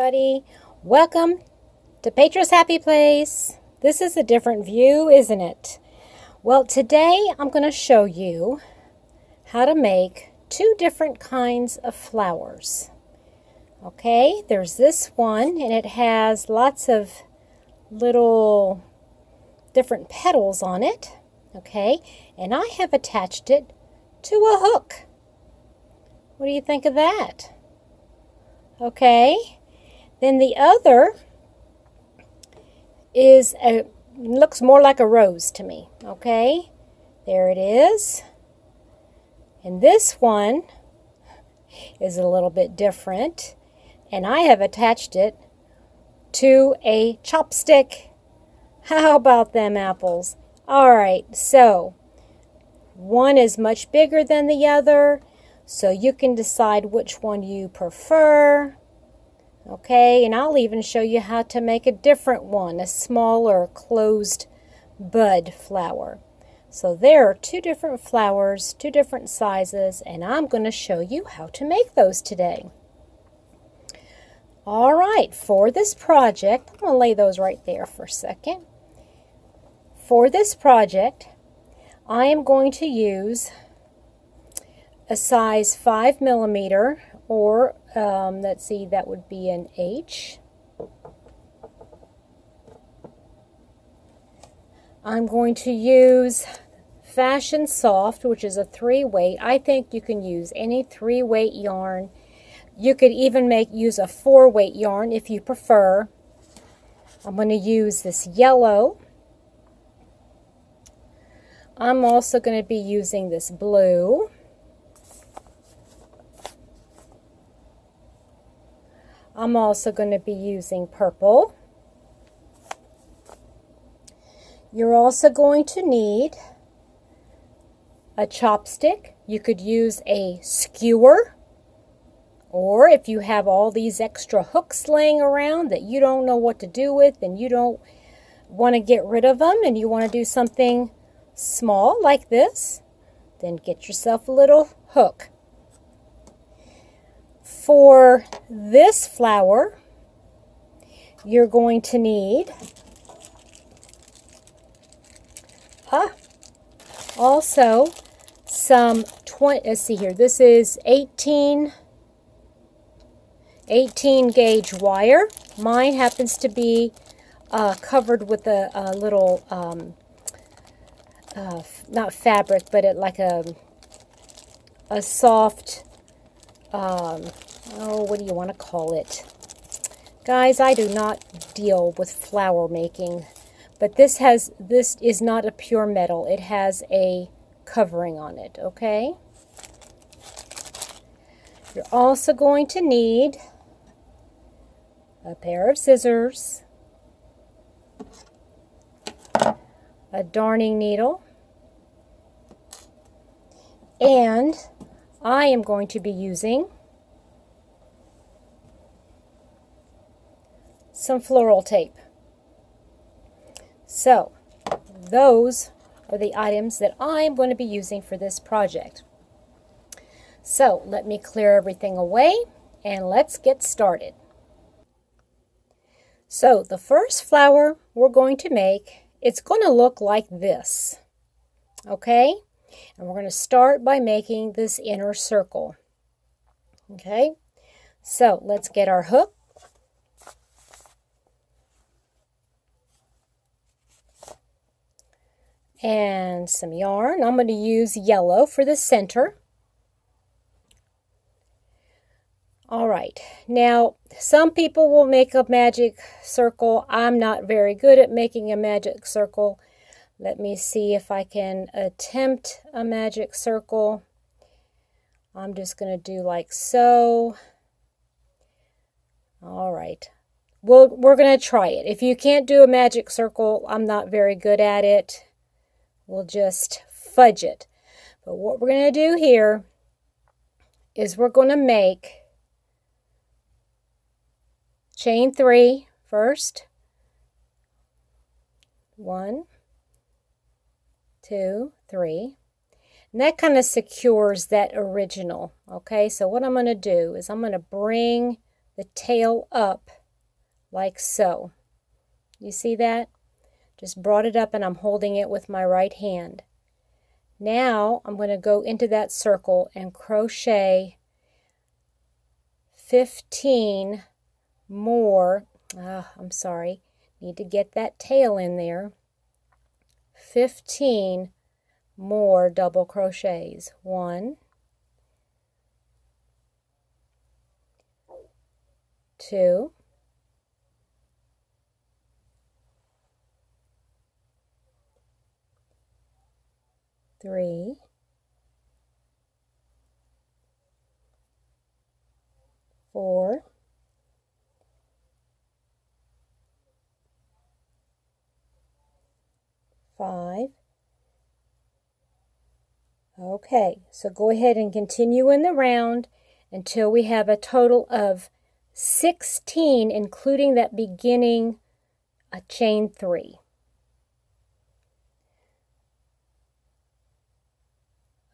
everybody. Welcome to Petra's Happy Place. This is a different view, isn't it? Well, today I'm going to show you how to make two different kinds of flowers. Okay, there's this one and it has lots of little different petals on it. Okay, and I have attached it to a hook. What do you think of that? Okay, then the other is looks more like a rose to me. Okay, there it is. And this one is a little bit different, and I have attached it to a chopstick. How about them apples? All right, so one is much bigger than the other, so you can decide which one you prefer. Okay, and I'll even show you how to make a different one, a smaller closed bud flower. So there are two different flowers, two different sizes, and I'm going to show you how to make those today. All right, for this project, I'm going to lay those right there for a second. For this project, I am going to use a size 5mm, or let's see, that would be an H. I'm going to use Fashion Soft, which is a 3-weight. I think you can use any 3-weight yarn. You could even use a 4-weight yarn if you prefer. I'm going to use this yellow. I'm also going to be using this blue. I'm also going to be using purple. You're also going to need a chopstick. You could use a skewer, or if you have all these extra hooks laying around that you don't know what to do with and you don't want to get rid of them and you want to do something small like this, then get yourself a little hook. For this flower, you're going to need also some let's see here, this is 18 gauge wire. Mine happens to be covered with a little not fabric, but like a soft what do you want to call it? Guys, I do not deal with flower making, but this is not a pure metal. It has a covering on it, okay? You're also going to need a pair of scissors, a darning needle, and I am going to be using some floral tape. So those are the items that I'm going to be using for this project. So let me clear everything away and let's get started. So the first flower we're going to make, it's going to look like this. Okay? And we're going to start by making this inner circle. Okay? So let's get our hook. And some yarn. I'm going to use yellow for the center. All right. Now, some people will make a magic circle. I'm not very good at making a magic circle. Let me see if I can attempt a magic circle. I'm just going to do like so. All right. Well, we're going to try it. If you can't do a magic circle, I'm not very good at it. We'll just fudge it. But what we're going to do here is we're going to make chain 3 first. 1, 2, 3. And that kind of secures that original. Okay, so what I'm going to do is I'm going to bring the tail up like so. You see that? Just brought it up and I'm holding it with my right hand. Now I'm going to go into that circle and crochet 15 more. I'm sorry. Need to get that tail in there. 15 more double crochets. 1, 2, 3, 4, 5. Okay, so go ahead and continue in the round until we have a total of 16, including that beginning chain 3.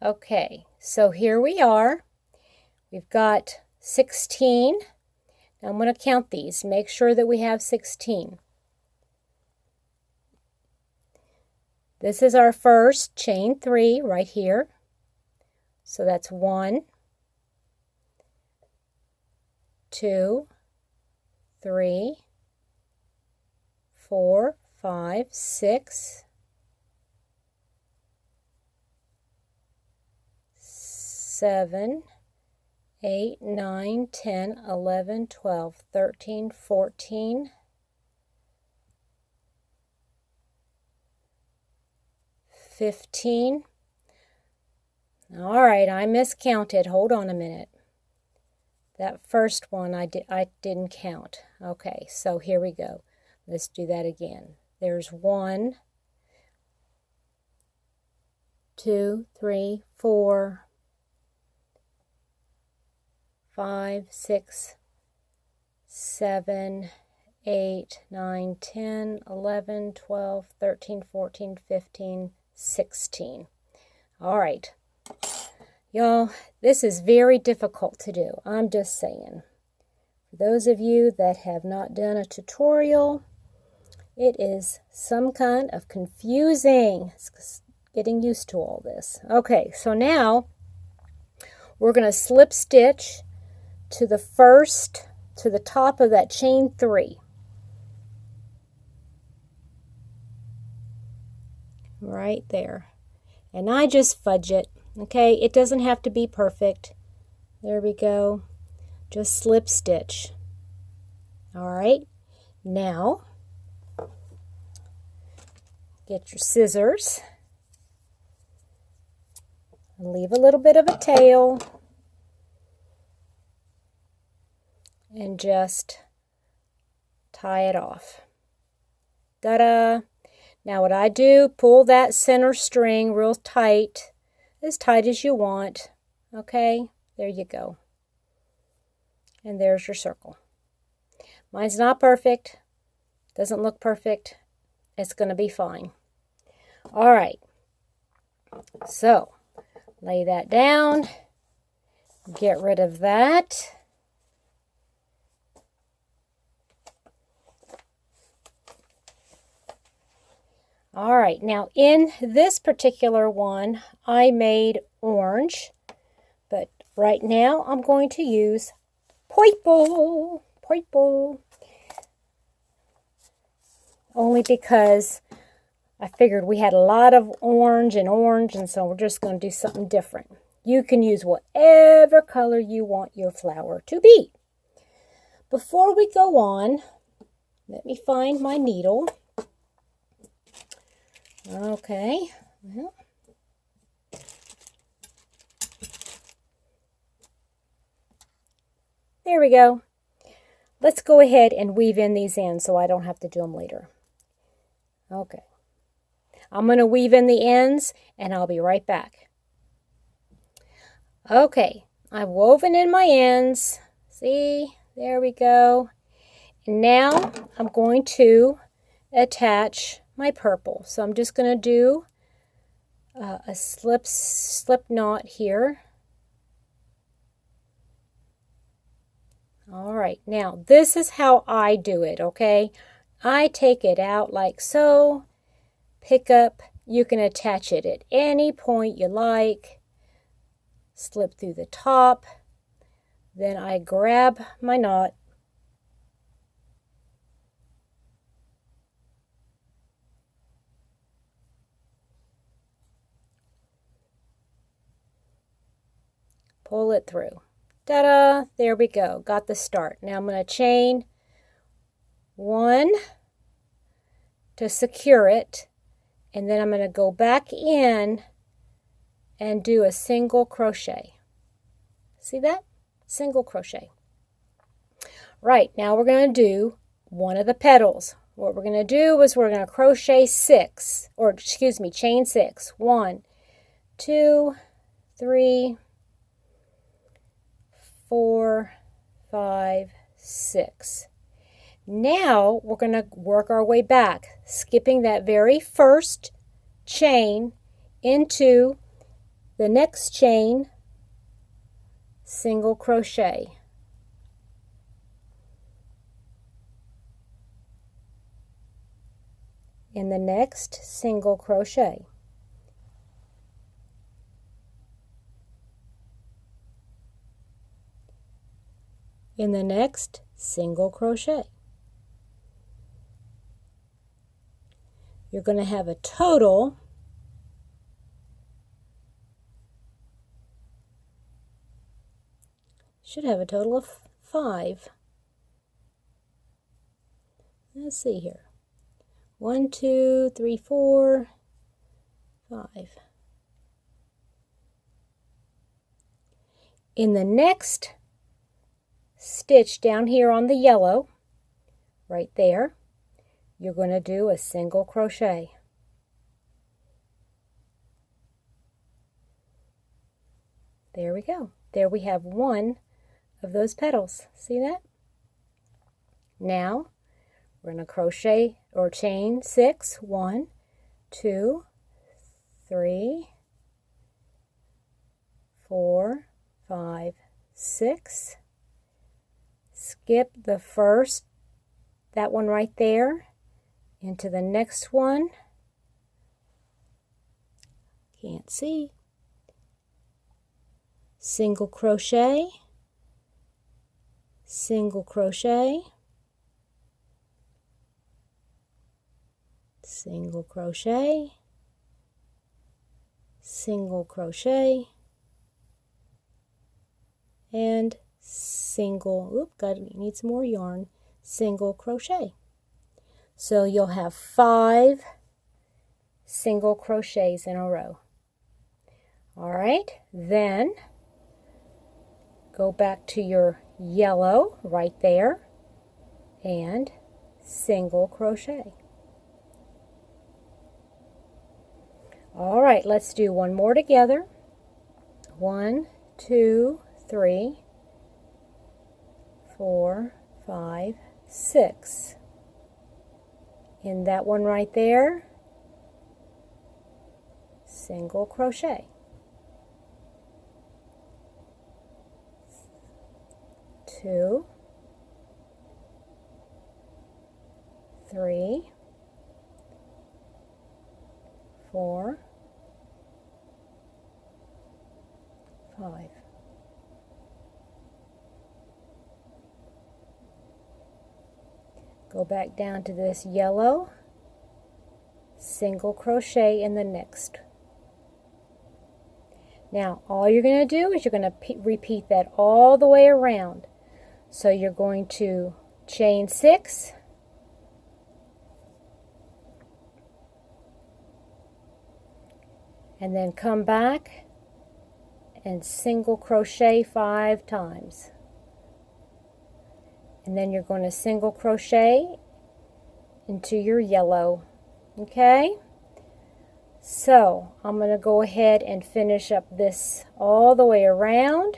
Okay, so here we are. We've got 16. Now I'm going to count these. Make sure that we have 16. This is our first chain 3 right here. So that's 1, 2, 3, 4, 5, 6, 7, 8, 9, 10, 11, 12, 13, 14, 15. All right, I miscounted. Hold on a minute. That first one I didn't count. Okay, so here we go. Let's do that again. There's 1, 2, 3, 4, 5, 6, 7, 8, 9, 10, 11, 12, 13, 14, 15, 16. All right. Y'all, this is very difficult to do. I'm just saying. For those of you that have not done a tutorial, it is some kind of confusing. It's getting used to all this. Okay, so now we're going to slip stitch to the top of that chain 3. Right there. And I just fudge it. Okay, it doesn't have to be perfect. There we go. Just slip stitch. All right. Now, get your scissors. And leave a little bit of a tail. And just tie it off. Ta-da! Now what I do, pull that center string real tight as you want. Okay, there you go. And there's your circle. Mine's not perfect. Doesn't look perfect. It's going to be fine. All right. So, lay that down. Get rid of that. All right, now in this particular one, I made orange, but right now I'm going to use purple, only because I figured we had a lot of orange, and so we're just going to do something different. You can use whatever color you want your flower to be. Before we go on, let me find my needle. Okay, well, there we go. Let's go ahead and weave in these ends so I don't have to do them later. Okay, I'm going to weave in the ends and I'll be right back. Okay, I've woven in my ends. See, there we go. And now I'm going to attach my purple. So I'm just going to do a slip knot here. All right, now this is how I do it, okay? I take it out like so, pick up, you can attach it at any point you like, slip through the top, then I grab my knot, pull it through. Ta-da! There we go. Got the start. Now I'm going to chain 1 to secure it, and then I'm going to go back in and do a single crochet. See that? Single crochet. Right, now we're going to do one of the petals. What we're going to do is we're going to crochet 6, or excuse me, chain 6. 1, 2, 3, 4, 5, 6. Now we're going to work our way back, skipping that very first chain into the next chain, single crochet. In the next single crochet. In the next single crochet. You're going to have a total should have a total of 5. Let's see here. 1, 2, 3, 4, 5. In the next stitch down here on the yellow, right there, you're going to do a single crochet. There we go. There we have one of those petals. See that? Now we're going to crochet or chain 6. 1, 2, 3, 4, 5, 6. Skip the first, that one right there, into the next one. Can't see. Single crochet, single crochet, single crochet, single crochet, and single, need some more yarn, single crochet. So you'll have 5 single crochets in a row. All right, then go back to your yellow right there and single crochet. All right, let's do one more together. 1, 2, 3, 4, 5, 6. In that one right there, single crochet. 2, 3, 4, 5. Go back down to this yellow, single crochet in the next. Now all you're going to do is you're going to repeat that all the way around. So you're going to chain 6, and then come back and single crochet 5 times. And then you're going to single crochet into your yellow. Okay? So I'm going to go ahead and finish up this all the way around.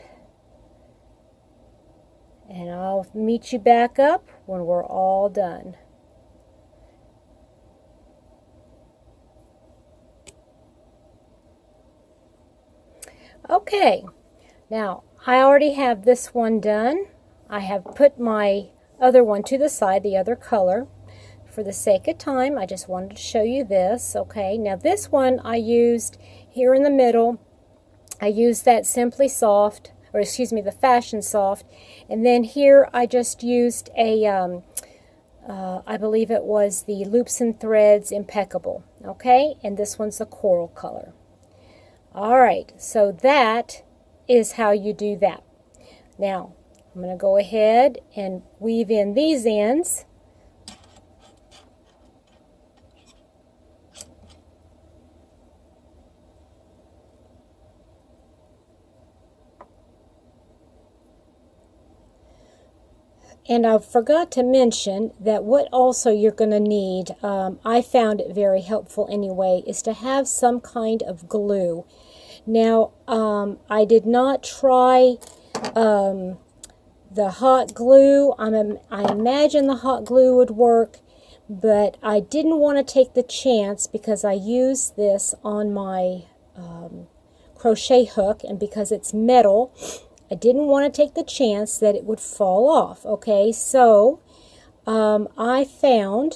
And I'll meet you back up when we're all done. Okay, now I already have this one done. I have put my other one to the side, the other color. For the sake of time, I just wanted to show you this. Okay, now this one I used here in the middle. I used that Simply Soft, or excuse me, the Fashion Soft, and then here I just used a, I believe it was the Loops and Threads Impeccable. Okay, and this one's the coral color. Alright, so that is how you do that. Now, I'm going to go ahead and weave in these ends. And I forgot to mention that what also you're going to need, I found it very helpful anyway, is to have some kind of glue. Now, I did not try the hot glue. I imagine the hot glue would work, but I didn't want to take the chance because I used this on my crochet hook, and because it's metal, I didn't want to take the chance that it would fall off. Okay, so I found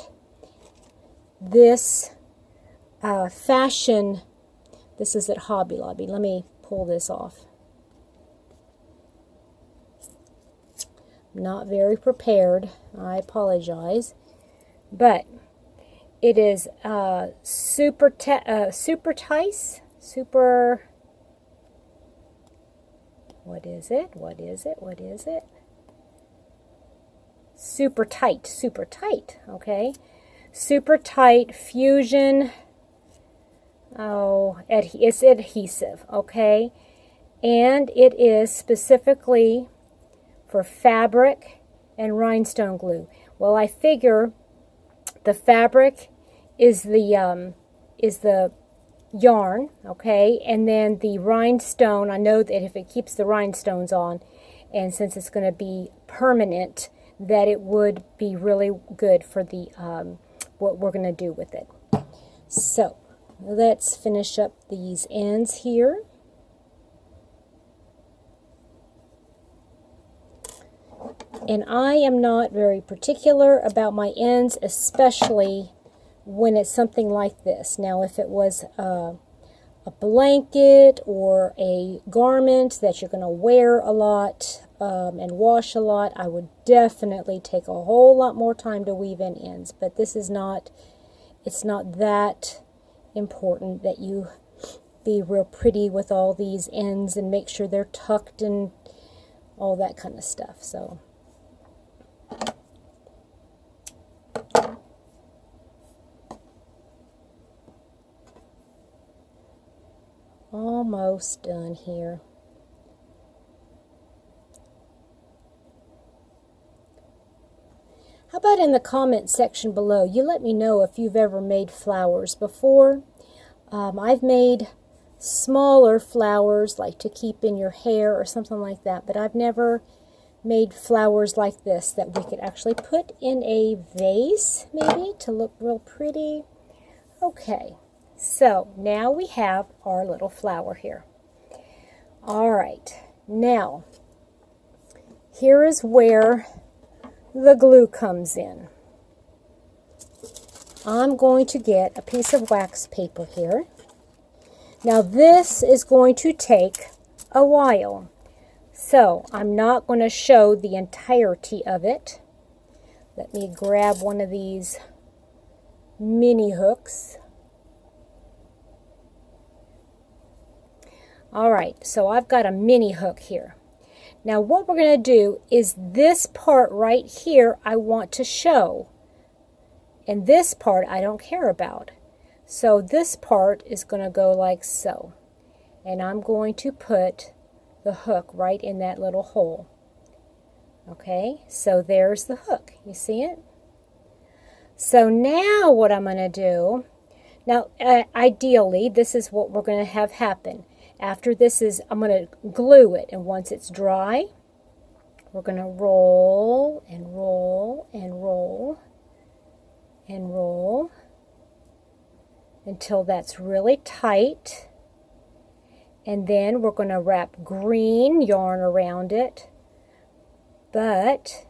this fashion. This is at Hobby Lobby. Let me pull this off. I'm not very prepared. I apologize, but it is super tice. What is it? What is it? What is it? Super tight, okay? Super tight fusion. Oh, it's adhesive, okay? And it is specifically for fabric and rhinestone glue. Well, I figure the fabric is the yarn, okay, and then the rhinestone, I know that if it keeps the rhinestones on, and since it's going to be permanent, that it would be really good for the what we're going to do with it. So let's finish up these ends here. And I am not very particular about my ends, especially when it's something like this. Now, if it was a blanket or a garment that you're going to wear a lot and wash a lot, I would definitely take a whole lot more time to weave in ends. But this is not, it's not that important that you be real pretty with all these ends and make sure they're tucked and all that kind of stuff. So almost done here. How about in the comment section below, you let me know if you've ever made flowers before. I've made smaller flowers like to keep in your hair or something like that, but I've never made flowers like this that we could actually put in a vase maybe to look real pretty. Okay. So now we have our little flower here. All right, now here is where the glue comes in. I'm going to get a piece of wax paper here. Now this is going to take a while, so I'm not going to show the entirety of it. Let me grab one of these mini hooks. Alright, so I've got a mini hook here. Now what we're going to do is this part right here I want to show. And this part I don't care about. So this part is going to go like so. And I'm going to put the hook right in that little hole. Okay, so there's the hook. You see it? So now what I'm going to do, now ideally this is what we're going to have happen. After this is, I'm going to glue it, and once it's dry, we're going to roll and roll and roll and roll until that's really tight. And then we're going to wrap green yarn around it, But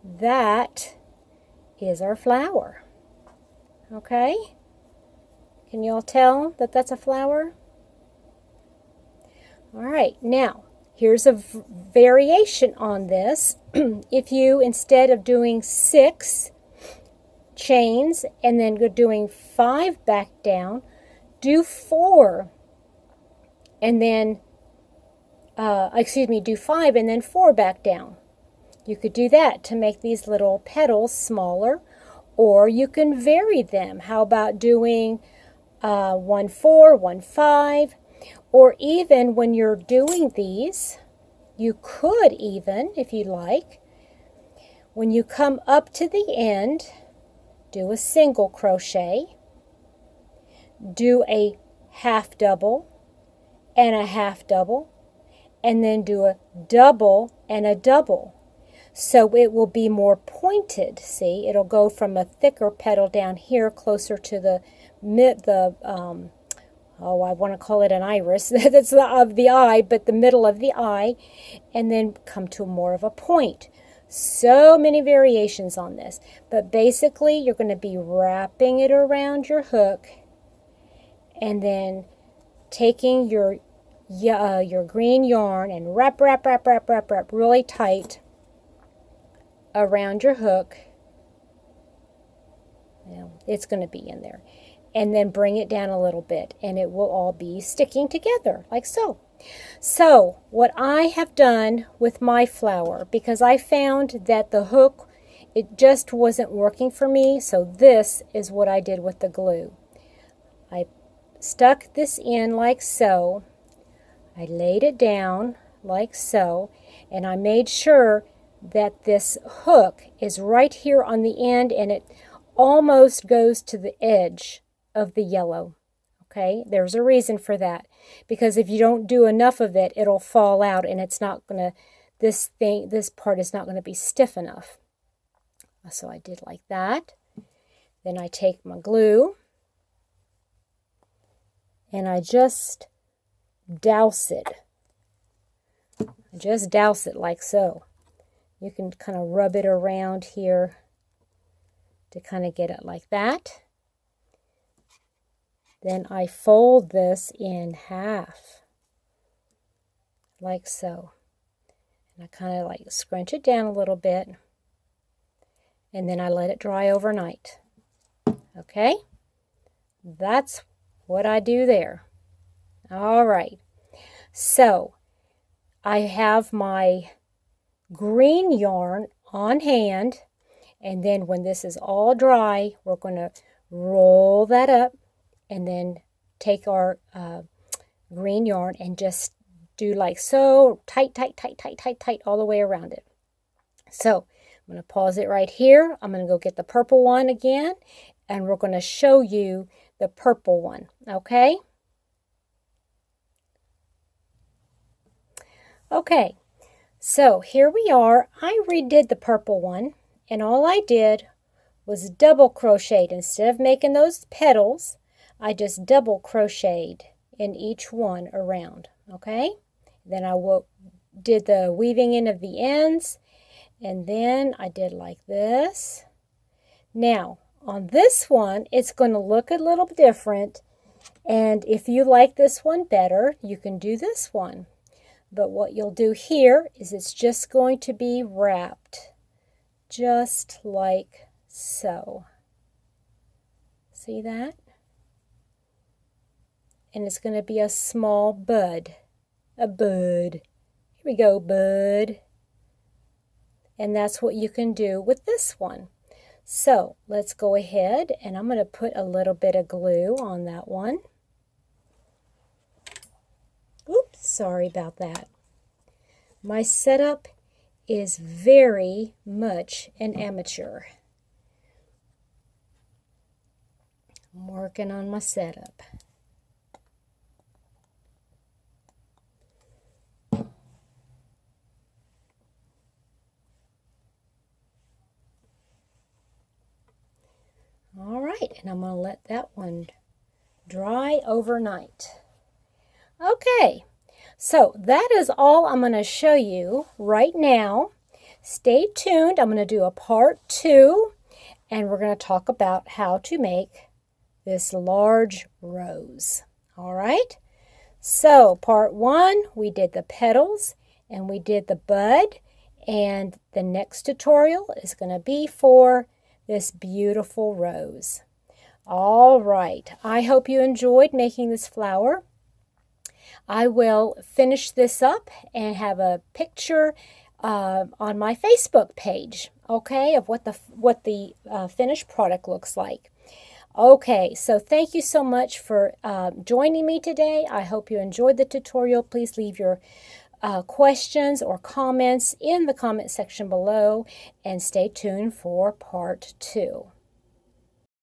that is our flower. Okay? Can you all tell that that's a flower? All right, now here's a variation on this. If you, instead of doing 6 chains and then doing 5 back down, do 4 and then, do 5 and then 4 back down. You could do that to make these little petals smaller, or you can vary them. How about doing 1 4, 1 5, or even when you're doing these, you could even, if you like, when you come up to the end, do a single crochet, do a half double and a half double, and then do a double and a double. So it will be more pointed. See, it'll go from a thicker petal down here closer to the I want to call it an iris. That's of the eye, but the middle of the eye, and then come to more of a point. So many variations on this, but basically you're going to be wrapping it around your hook and then taking your green yarn and wrap really tight around your hook. It's going to be in there. And then bring it down a little bit, and it will all be sticking together, like so. So, what I have done with my flower, because I found that the hook, it just wasn't working for me, so this is what I did with the glue. I stuck this in like so. I laid it down like so, and I made sure that this hook is right here on the end, and it almost goes to the edge of the yellow. Okay, there's a reason for that, because if you don't do enough of it, it'll fall out, and it's not gonna, this part is not going to be stiff enough. So I did like that. Then I take my glue and I just douse it. Just douse it like so. You can kind of rub it around here to kind of get it like that. Then I fold this in half, like so. And I kind of like scrunch it down a little bit, and then I let it dry overnight. Okay? That's what I do there. All right. So, I have my green yarn on hand, and then when this is all dry, we're going to roll that up and then take our green yarn and just do like so, tight all the way around it. So I'm going to pause it right here. I'm going to go get the purple one again, and we're going to show you the purple one, okay? Okay, so here we are. I redid the purple one, and all I did was double crocheted. Instead of making those petals, I just double crocheted in each one around, okay? Then I did the weaving in of the ends, and then I did like this. Now, on this one, it's going to look a little different, and if you like this one better, you can do this one. But what you'll do here is it's just going to be wrapped, just like so. See that? And it's going to be a small bud. A bud. Here we go, bud. And that's what you can do with this one. So let's go ahead, and I'm going to put a little bit of glue on that one. Oops, sorry about that. My setup is very much an amateur. I'm working on my setup. All right, and I'm going to let that one dry overnight. Okay, so that is all I'm going to show you right now. Stay tuned. I'm going to do a part 2, and we're going to talk about how to make this large rose. All right? So part 1, we did the petals and we did the bud, and the next tutorial is going to be for this beautiful rose. All right, I hope you enjoyed making this flower. I will finish this up and have a picture on my Facebook page, okay, of what the finished product looks like. Okay, so thank you so much for joining me today. I hope you enjoyed the tutorial. Please leave your questions or comments in the comment section below, and stay tuned for part 2.